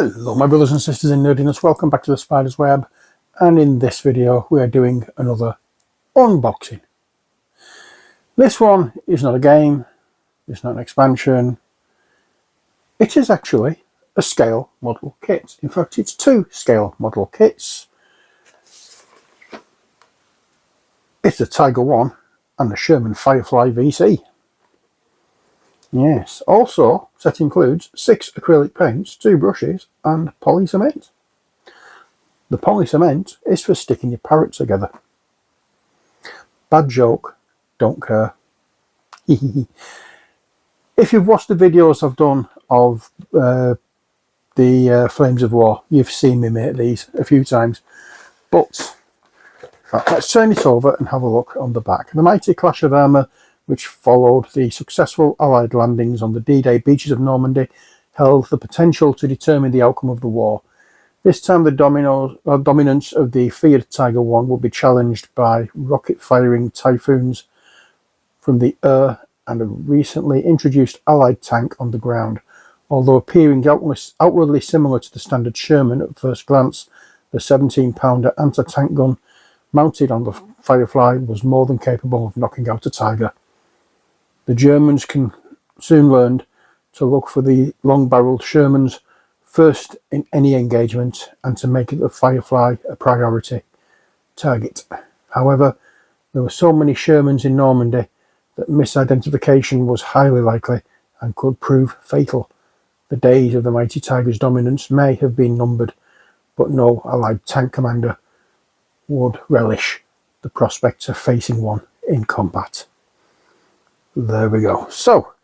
Hello my brothers and sisters in nerdiness, welcome back to the Spider's Web, and in this video we are doing another unboxing. This one is not a game, it's not an expansion, it is actually a scale model kit. In fact, it's two scale model kits. It's the Tiger 1 and the Sherman Firefly VC. Yes, also set includes 6 acrylic paints, 2 brushes and poly cement. The poly cement is for sticking your parrot together. Bad joke, don't care. If you've watched the videos I've done of the Flames of War, you've seen me make these a few times. But let's turn it over and have a look on the back. The mighty clash of armour which followed the successful Allied landings on the D-Day beaches of Normandy held the potential to determine the outcome of the war. This time the dominance of the feared Tiger 1 would be challenged by rocket-firing Typhoons from the air and a recently introduced Allied tank on the ground. Although appearing outwardly similar to the standard Sherman at first glance, the 17-pounder anti-tank gun mounted on the Firefly was more than capable of knocking out a Tiger. The Germans soon learned to look for the long-barreled Shermans first in any engagement and to make the Firefly a priority target. However, there were so many Shermans in Normandy that misidentification was highly likely and could prove fatal. The days of the mighty Tiger's dominance may have been numbered, but no Allied tank commander would relish the prospect of facing one in combat. There we go. So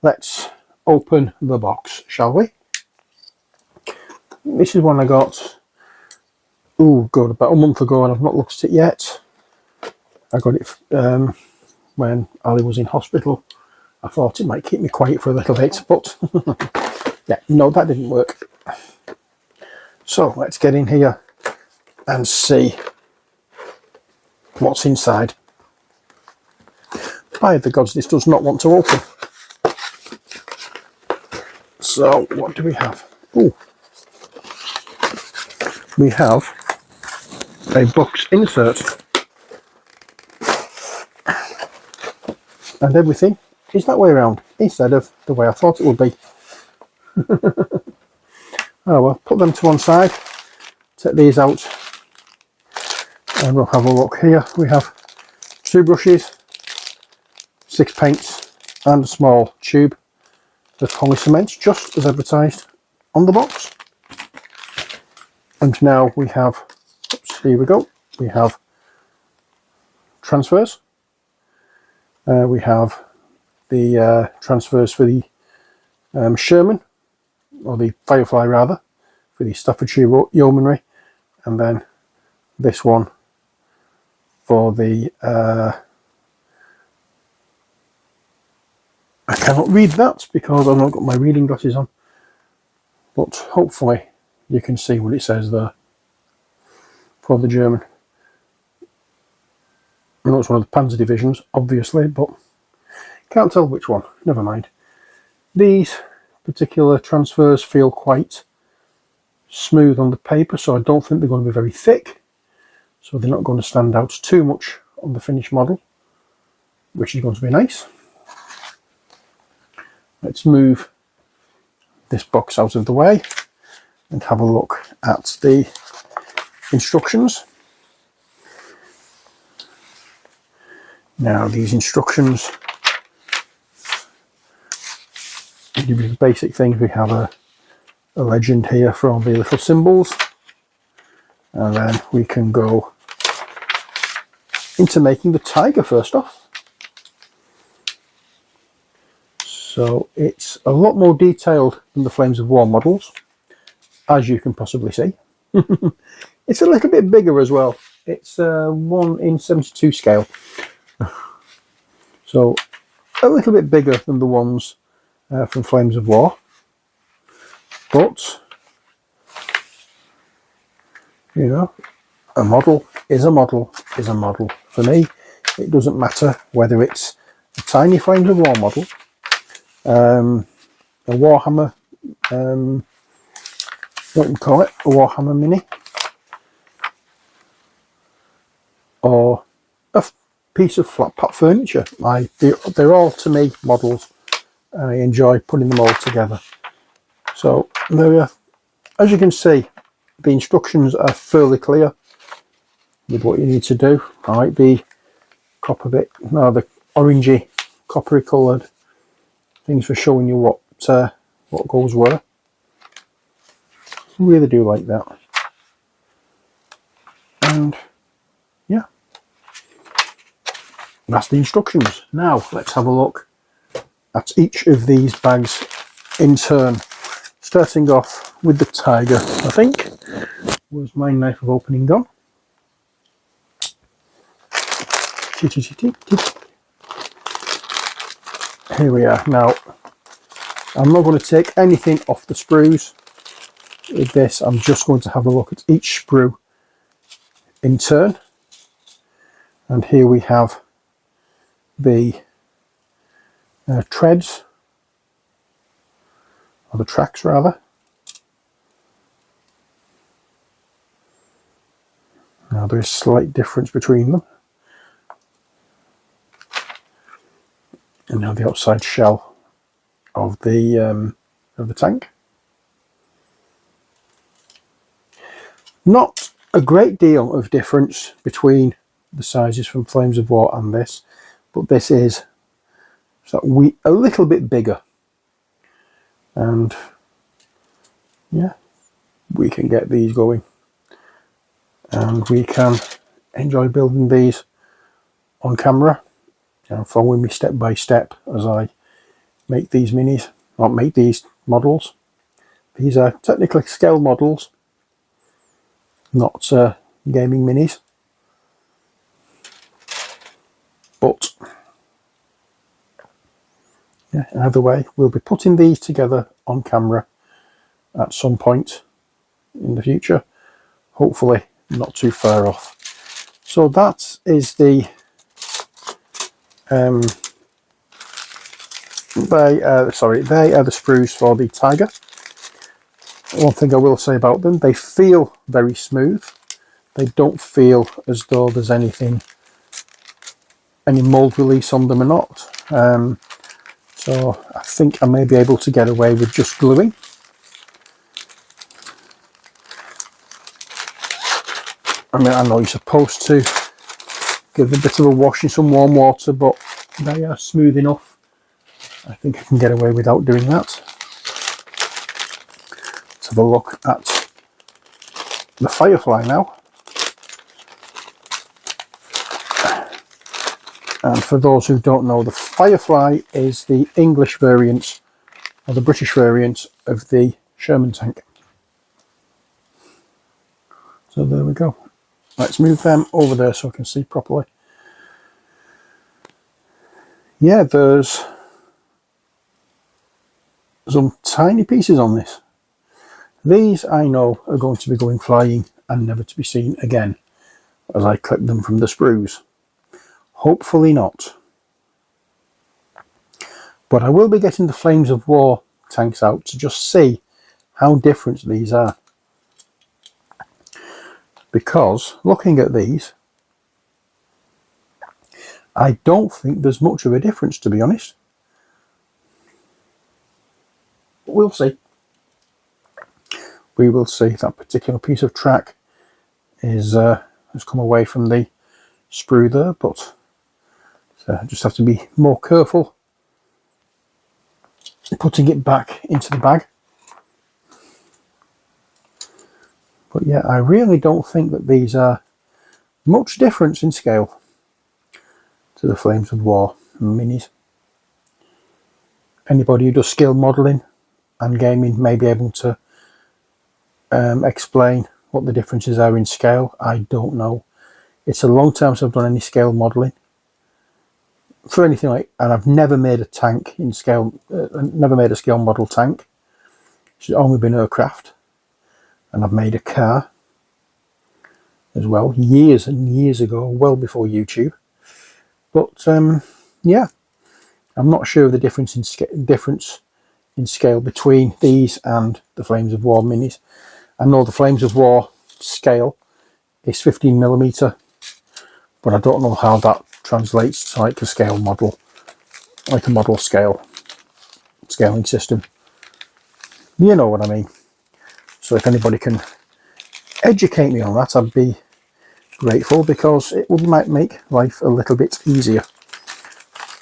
let's open the box, shall we? This is one I got, about a month ago, and I've not looked at it yet. I got it when Ali was in hospital. I thought it might keep me quiet for a little bit, but yeah, no, that didn't work. So let's get in here and see what's inside. By the gods, this does not want to open. So what do we have? We have a box insert, and everything is that way around instead of the way I thought it would be. Oh well, put them to one side, take these out, and we'll have a look. Here we have 2 brushes, 6 paints and a small tube of poly cement, just as advertised on the box. And now we have, here we go, we have transfers. We have the transfers for the Sherman, or the Firefly rather, for the Staffordshire Yeomanry, and then this one for the I cannot read that because I've not got my reading glasses on, but hopefully you can see what it says there for the German. I know it's one of the Panzer divisions, obviously, but can't tell which one. Never mind. These particular transfers feel quite smooth on the paper, so I don't think they're going to be very thick, so they're not going to stand out too much on the finished model, which is going to be nice. Let's move this box out of the way and have a look at the instructions. Now these instructions give you the basic things. We have a legend here for all the little symbols, and then we can go into making the Tiger first off. So it's a lot more detailed than the Flames of War models, as you can possibly see. It's a little bit bigger as well. It's 1:72 scale. So a little bit bigger than the ones from Flames of War. But, you know, a model is a model is a model. For me, it doesn't matter whether it's a tiny Flames of War model, a Warhammer what you call it, a Warhammer Mini, or a piece of flat pack furniture. They're all, to me, models, and I enjoy putting them all together. So there are, as you can see, the instructions are fairly clear with what you need to do. I like the copper bit, no, the orangey, coppery coloured things for showing you what goes where. Really do like that. And yeah, that's the instructions. Now let's have a look at each of these bags in turn, starting off with the Tiger. I think was my knife of opening gone. Here we are. Now I'm not going to take anything off the sprues with this. I'm just going to have a look at each sprue in turn. And here we have the treads, or the tracks rather. Now there is a slight difference between them. And now the outside shell of the tank. Not a great deal of difference between the sizes from Flames of War and this, but this is a little bit bigger. And yeah, we can get these going, and we can enjoy building these on camera, following me step by step as I make these minis, or make these models. These are technically scale models, not gaming minis, but yeah, either way, we'll be putting these together on camera at some point in the future, hopefully not too far off. So that is the they are the sprues for the Tiger. One thing I will say about them, they feel very smooth. They don't feel as though there's any mold release on them or not. So I think I may be able to get away with just gluing. I mean, I know you're supposed to give them a bit of a wash in some warm water, but they are smooth enough. I think I can get away without doing that. Let's have a look at the Firefly now. And for those who don't know, the Firefly is the English variant, or the British variant, of the Sherman tank. So there we go. Let's move them over there so I can see properly. Yeah, there's some tiny pieces on this. These I know are going to be going flying and never to be seen again as I clip them from the sprues. Hopefully not. But I will be getting the Flames of War tanks out to just see how different these are. Because looking at these, I don't think there's much of a difference, to be honest. We'll see. We will see. That particular piece of track has come away from the sprue there, but I just have to be more careful putting it back into the bag. But yeah, I really don't think that these are much difference in scale to the Flames of War minis. Anybody who does scale modelling and gaming may be able to explain what the differences are in scale. I don't know. It's a long time since I've done any scale modelling for anything like, and I've never made a tank in scale, never made a scale model tank. It's only been aircraft, and I've made a car as well, years and years ago, well before YouTube. But yeah, I'm not sure of the difference in scale between these and the Flames of War minis. I know the Flames of War scale is 15mm, but I don't know how that translates to like a scale model, like a model scale scaling system. You know what I mean. So if anybody can educate me on that, I'd be grateful, because it might make life a little bit easier.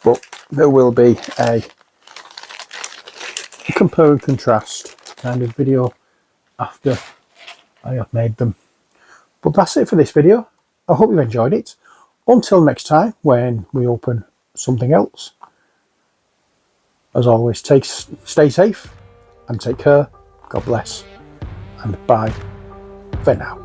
But there will be a compare and contrast kind of video after I have made them. But that's it for this video. I hope you've enjoyed it. Until next time, when we open something else, as always, stay safe and take care. God bless, and bye for now.